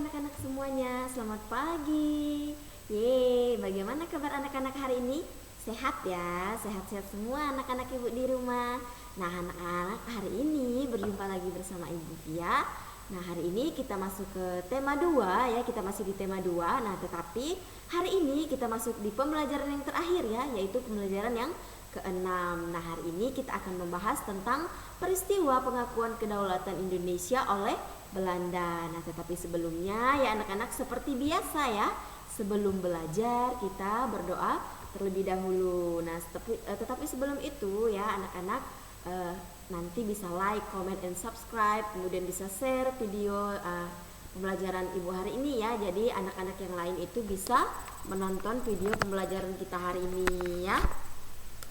anak-anak semuanya, selamat pagi. Yeay, bagaimana kabar anak-anak hari ini? Sehat ya, sehat-sehat semua anak-anak ibu di rumah. Nah anak-anak, hari ini berjumpa lagi bersama Ibu Via. Nah hari ini kita masuk ke tema 2 ya, kita masih di tema 2. Nah tetapi hari ini kita masuk di pembelajaran yang terakhir ya, yaitu pembelajaran yang keenam. Nah hari ini kita akan membahas tentang peristiwa pengakuan kedaulatan Indonesia oleh Belanda. Nah tetapi sebelumnya ya anak-anak, seperti biasa ya, sebelum belajar kita berdoa terlebih dahulu. Nah tetapi sebelum itu ya anak-anak, nanti bisa like, comment, and subscribe, kemudian bisa share video pembelajaran ibu hari ini ya. Jadi anak-anak yang lain itu bisa menonton video pembelajaran kita hari ini ya.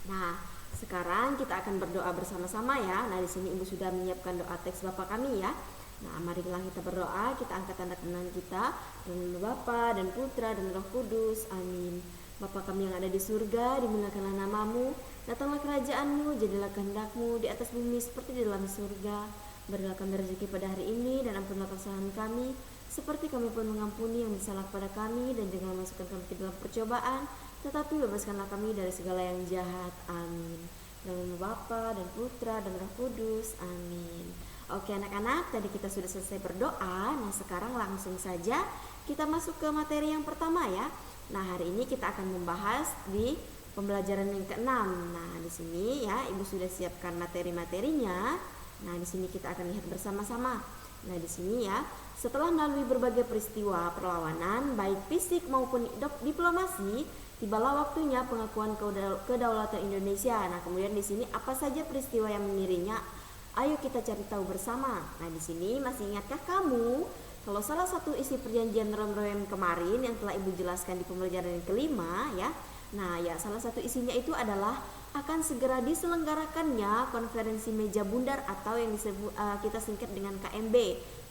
Nah, sekarang kita akan berdoa bersama-sama ya. Nah, di sini Ibu sudah menyiapkan doa teks Bapa kami ya. Nah, marilah kita berdoa, kita angkat tanda tangan kita dengan Bapa dan Putra dan Roh Kudus. Amin. Bapa kami yang ada di surga, dimuliakanlah namamu, datanglah kerajaanmu, jadilah kehendakmu di atas bumi seperti di dalam surga. Berilah kami rezeki pada hari ini dan ampunlah kesalahan kami, seperti kami pun mengampuni yang bersalah kepada kami, dan janganlah masukkan kami ke dalam percobaan, tetapi bebaskanlah kami dari segala yang jahat. Amin. Dalam nama Bapa dan Putra dan Roh Kudus. Amin. Oke anak-anak, tadi kita sudah selesai berdoa. Nah sekarang langsung saja kita masuk ke materi yang pertama ya. Nah hari ini kita akan membahas di pembelajaran yang keenam. Nah di sini ya Ibu sudah siapkan materi-materinya. Nah di sini kita akan lihat bersama-sama. Nah di sini ya, setelah melalui berbagai peristiwa perlawanan baik fisik maupun diplomasi, tibalah waktunya pengakuan kedaulatan Indonesia. Nah, kemudian di sini apa saja peristiwa yang mengiringinya? Ayo kita cari tahu bersama. Nah, di sini masih ingatkah kamu kalau salah satu isi perjanjian Rom-Rom kemarin yang telah Ibu jelaskan di pembelajaran yang kelima ya. Nah, ya salah satu isinya itu adalah akan segera diselenggarakannya konferensi meja bundar atau yang disebut kita singkat dengan KMB.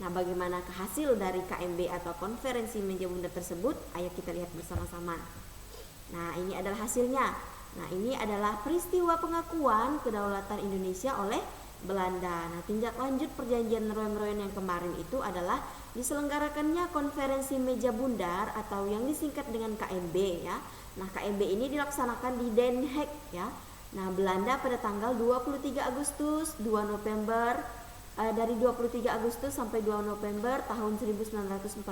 Nah, bagaimana hasil dari KMB atau konferensi meja bundar tersebut? Ayo kita lihat bersama-sama. Nah, ini adalah hasilnya. Nah, ini adalah peristiwa pengakuan kedaulatan Indonesia oleh Belanda. Nah, tindak lanjut perjanjian Rom-Rom yang kemarin itu adalah diselenggarakannya konferensi meja bundar atau yang disingkat dengan KMB ya. Nah, KMB ini dilaksanakan di Den Haag ya. Nah, Belanda pada tanggal 23 Agustus, 2 November dari 23 Agustus sampai 2 November tahun 1949.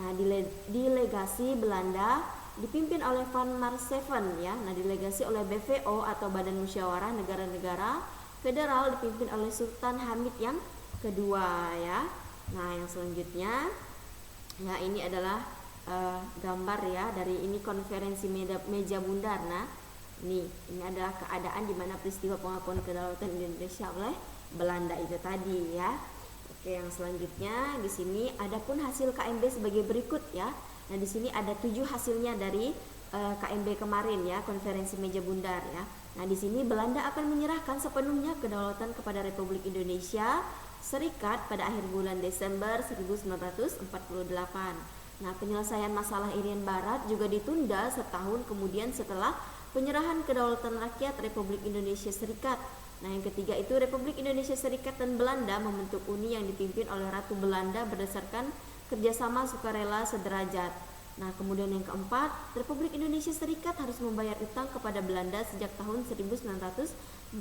Nah, delegasi Belanda dipimpin oleh Van Marseven ya. Nah, delegasi oleh BVO atau Badan Musyawarah Negara-Negara Federal dipimpin oleh Sultan Hamid yang kedua ya. Nah, yang selanjutnya ya ini adalah gambar ya dari ini konferensi meja bundar. Nah, ini adalah keadaan di mana peristiwa pengakuan kedaulatan Indonesia oleh Belanda itu tadi ya. Oke, yang selanjutnya di sini adapun hasil KMB sebagai berikut ya. Nah, di sini ada 7 hasilnya dari KMB kemarin ya, konferensi meja bundar ya. Nah, di sini Belanda akan menyerahkan sepenuhnya kedaulatan kepada Republik Indonesia Serikat pada akhir bulan Desember 1948. Nah, penyelesaian masalah Irian Barat juga ditunda setahun kemudian setelah penyerahan kedaulatan rakyat Republik Indonesia Serikat. Nah, yang ketiga itu Republik Indonesia Serikat dan Belanda membentuk uni yang dipimpin oleh Ratu Belanda berdasarkan kerjasama sukarela sederajat. Nah, kemudian yang keempat, Republik Indonesia Serikat harus membayar utang kepada Belanda sejak tahun 1942.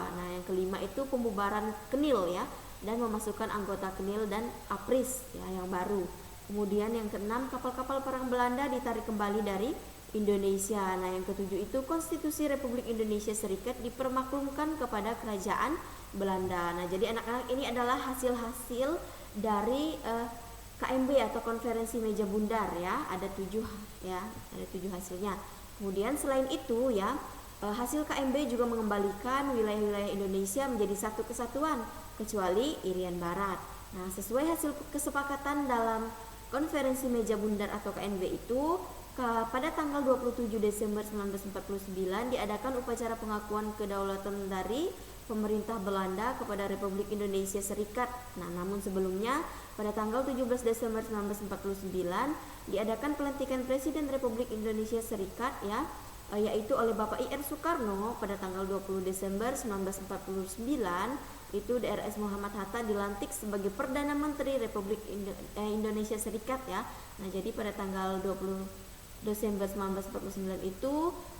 Nah, yang kelima itu pembubaran KNIL ya, dan memasukkan anggota KNIL dan APRIS ya yang baru. Kemudian yang keenam, kapal-kapal perang Belanda ditarik kembali dari Indonesia. Nah, yang ketujuh itu konstitusi Republik Indonesia Serikat dipermaklumkan kepada kerajaan Belanda. Nah, jadi anak-anak ini adalah hasil-hasil dari KMB atau konferensi meja bundar ya. Ada 7 ya, ada 7 hasilnya. Kemudian selain itu ya, hasil KMB juga mengembalikan wilayah-wilayah Indonesia menjadi satu kesatuan kecuali Irian Barat. Nah, sesuai hasil kesepakatan dalam konferensi meja bundar atau KMB itu, pada tanggal 27 Desember 1949 diadakan upacara pengakuan kedaulatan dari pemerintah Belanda kepada Republik Indonesia Serikat. Nah, namun sebelumnya pada tanggal 17 Desember 1949 diadakan pelantikan Presiden Republik Indonesia Serikat ya, yaitu oleh Bapak I.R. Soekarno pada tanggal 20 Desember 1949 itu DRS Muhammad Hatta dilantik sebagai Perdana Menteri Republik Indonesia Serikat ya. Nah, jadi pada tanggal 20 Desember 1949 itu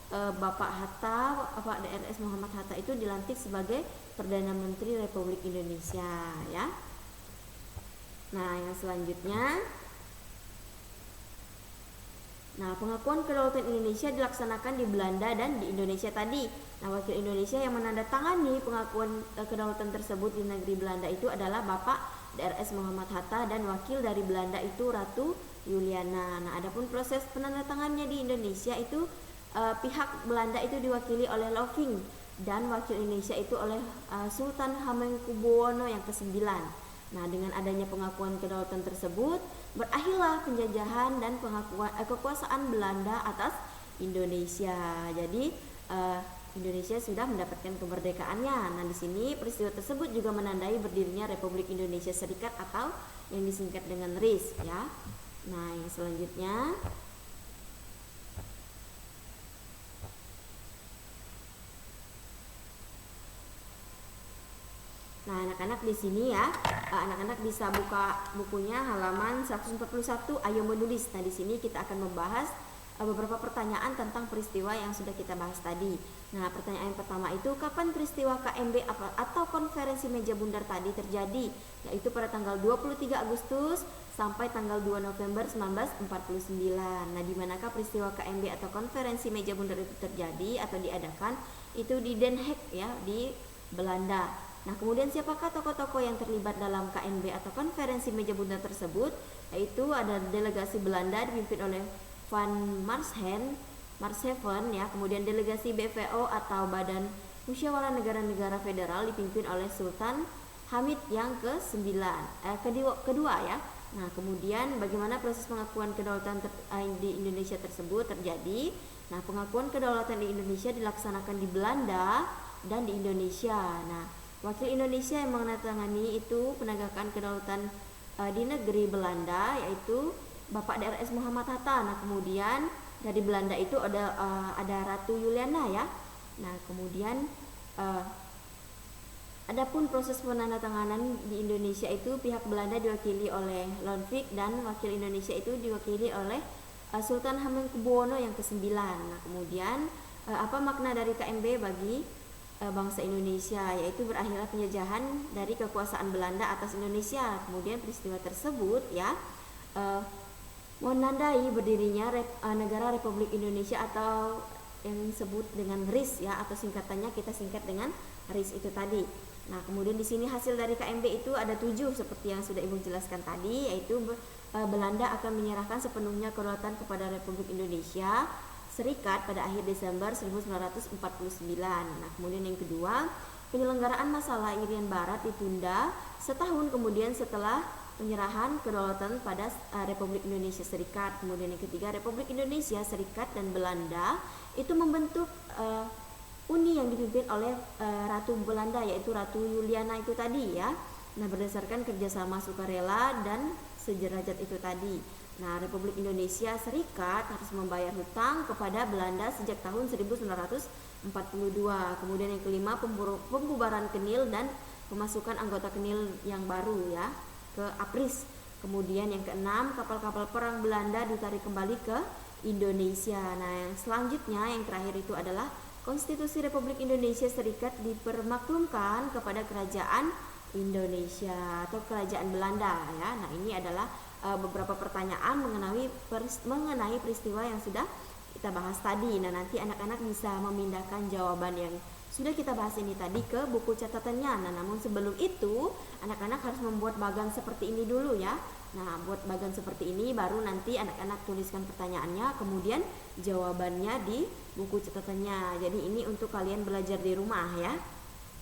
Bapak Hatta, Bapak DRS Muhammad Hatta itu dilantik sebagai Perdana Menteri Republik Indonesia ya. Nah, yang selanjutnya, nah, pengakuan kedaulatan Indonesia dilaksanakan di Belanda dan di Indonesia tadi. Nah, wakil Indonesia yang menandatangani pengakuan kedaulatan tersebut di negeri Belanda itu adalah Bapak DRS Muhammad Hatta dan wakil dari Belanda itu Ratu Juliana. Nah, adapun proses penandatangannya di Indonesia itu pihak Belanda itu diwakili oleh Loving dan wakil Indonesia itu oleh Sultan Hamengkubuwono yang ke-9. Nah, dengan adanya pengakuan kedaulatan tersebut, berakhirlah penjajahan dan pengakuan kekuasaan Belanda atas Indonesia. Jadi Indonesia sudah mendapatkan kemerdekaannya. Nah, di sini peristiwa tersebut juga menandai berdirinya Republik Indonesia Serikat atau yang disingkat dengan RIS ya. Nah, yang selanjutnya, nah, anak-anak di sini ya, anak-anak bisa buka bukunya halaman 141 Ayo Menulis. Nah, di sini kita akan membahas beberapa pertanyaan tentang peristiwa yang sudah kita bahas tadi. Nah, pertanyaan yang pertama itu, kapan peristiwa KMB atau Konferensi Meja Bundar tadi terjadi? Yaitu pada tanggal 23 Agustus sampai tanggal 2 November 1949. Nah, di manakah peristiwa KMB atau Konferensi Meja Bundar itu terjadi atau diadakan? Itu di Den Haag ya, di Belanda. Nah, kemudian siapakah tokoh-tokoh yang terlibat dalam KMB atau Konferensi Meja Bundar tersebut? Yaitu ada delegasi Belanda dipimpin oleh Van Marsheven ya, kemudian delegasi BVO atau Badan Musyawarah Negara-Negara Federal dipimpin oleh Sultan Hamid yang ke-9 kedua ya. Nah, kemudian bagaimana proses pengakuan kedaulatan di Indonesia tersebut terjadi? Nah, pengakuan kedaulatan di Indonesia dilaksanakan di Belanda dan di Indonesia. Nah, wakil Indonesia yang menandatangani itu penegakan kedaulatan di negeri Belanda yaitu Bapak DRS Muhammad Hatta. Nah, kemudian dari Belanda itu ada Ratu Juliana ya. Nah, kemudian adapun proses penandatanganan di Indonesia itu pihak Belanda diwakili oleh Lonvik dan wakil Indonesia itu diwakili oleh Sultan Hamengkubuwono yang ke-9. Nah, kemudian apa makna dari KMB bagi bangsa Indonesia? Yaitu berakhirnya penjajahan dari kekuasaan Belanda atas Indonesia. Kemudian peristiwa tersebut ya menandai berdirinya negara Republik Indonesia atau yang disebut dengan RIS ya, atau singkatannya kita singkat dengan RIS itu tadi. Nah, kemudian di sini hasil dari KMB itu ada 7 seperti yang sudah Ibu jelaskan tadi, yaitu Belanda akan menyerahkan sepenuhnya kedaulatan kepada Republik Indonesia Serikat pada akhir Desember 1949. Nah, kemudian yang kedua, penyelenggaraan masalah Irian Barat ditunda setahun kemudian setelah penyerahan kedaulatan pada Republik Indonesia Serikat. Kemudian yang ketiga, Republik Indonesia Serikat dan Belanda itu membentuk uni yang dipimpin oleh Ratu Belanda yaitu Ratu Juliana itu tadi ya. Nah, berdasarkan kerjasama sukarela dan sederajat itu tadi. Nah, Republik Indonesia Serikat harus membayar hutang kepada Belanda sejak tahun 1942. Kemudian yang kelima, pembubaran KNIL dan pemasukan anggota KNIL yang baru ya ke APRIS. Kemudian yang keenam, kapal-kapal perang Belanda ditarik kembali ke Indonesia. Nah, yang selanjutnya yang terakhir itu adalah Konstitusi Republik Indonesia Serikat dipermaklumkan kepada Kerajaan Indonesia atau Kerajaan Belanda ya. Nah, ini adalah beberapa pertanyaan mengenai peristiwa yang sudah kita bahas tadi. Nah, nanti anak-anak bisa memindahkan jawaban yang sudah kita bahas ini tadi ke buku catatannya. Nah, namun sebelum itu anak-anak harus membuat bagan seperti ini dulu ya. Nah, buat bagan seperti ini baru nanti anak-anak tuliskan pertanyaannya, kemudian jawabannya di buku catatannya. Jadi ini untuk kalian belajar di rumah ya.